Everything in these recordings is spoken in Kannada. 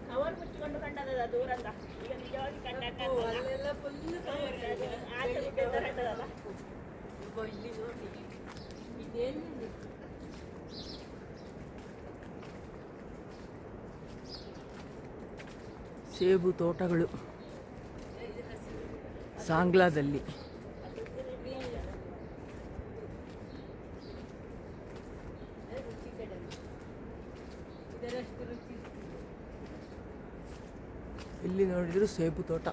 ಕವರ್ ಮುಚ್ಚಿಕೊಂಡು ಕಂಡದ ದೂರಂದ ಈಗ ನಿಜವಾಗಿ ಕಂಡಲ್ಲ ಆಚೆ ಕಂಡದಲ್ಲ ಇಲ್ಲಿ ನೋಡಿ ಇದೇನು ಸೇಬು ತೋಟಗಳು ಸಾಂಗ್ಲಾದಲ್ಲಿ. ಇಲ್ಲಿ ನೋಡಿದ್ರು ಸೇಬು ತೋಟ.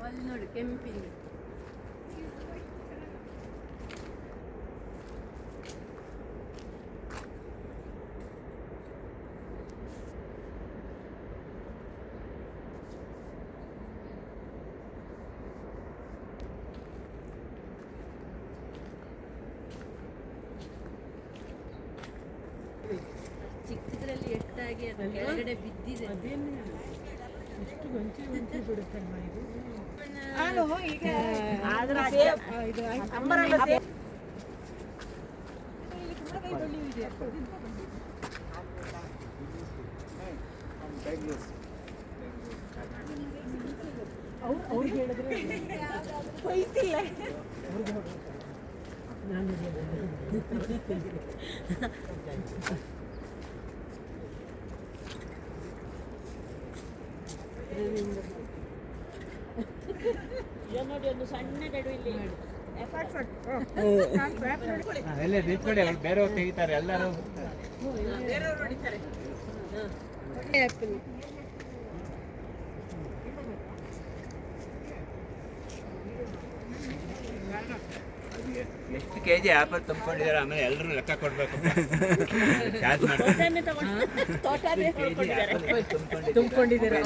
ಅಲ್ಲಿ ನೋಡಿ ಕೆಂಪಿನ ಚಿಕ್ಕದ್ರಲ್ಲಿ ಎಷ್ಟಾಗಿ ಅದು ಕೆಳಗಡೆ ಬಿದ್ದಿದೆ. ಎಷ್ಟು ಗಂಟೆ ಬಿಡುತ್ತೆ ಇದು. ನಾನು ಈಗ ಆದ್ರೆ ಇದು ಅಂಬರಲ್ಲ ಸೇಬ್ ಇಲ್ಲಿ ಕುಂಬಳಕಾಯಿ ಬಳ್ಳಿ ಇದೆ. ಅವ್ರಿಗೆ ಹೇಳಿದ್ರೆ ಕೊಯ್ತಿಲ್ಲ. ನಾನು ನೋಡಿ ಒಂದು ಸಣ್ಣ ಗಡು ಇಲ್ಲಿ ನಿಂತ್ಕೊಳ್ಳಿ, ಅವ್ರು ಬೇರೆಯವ್ರು ತೆಗಿತಾರೆ, ಎಲ್ಲರೂ ಬೇರೆಯವ್ರು ಹೊಡಿತಾರೆ. ಎಷ್ಟು ಕೆಜಿ ಆಪಲ್ ತುಂಬಿಕೊಂಡಿದ್ದಾರೆ, ಆಮೇಲೆ ಎಲ್ಲರೂ ಲೆಕ್ಕ ಕೊಡ್ಬೇಕು. ತುಂಬಿಕೊಂಡಿದ್ದಾರೆ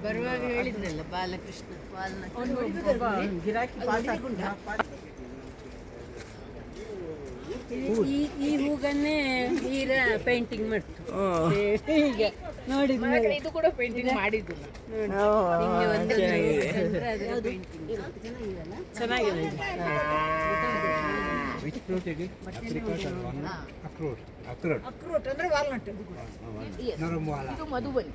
ಬರುವಾಗ ಹೇಳಿದ್ನಲ್ಲ ಬಾಲಕೃಷ್ಣ ಗಿರಾಕಿ ಈ ಹೂಗನ್ನೇ ಹೀರ ಪೇಂಟಿಂಗ್ ಮಾಡ್ತು. ಈಗ ನೋಡಿ ಇದು ಕೂಡ ಪೇಂಟಿಂಗ್ ಮಾಡಿದ್ದು ಚೆನ್ನಾಗಿದೆ. ಅಕ್ರೋಟ್ ಅಂದ್ರೆ ವಾಲ್ನಟ್. ಇದು ಮಧುಬನಿ.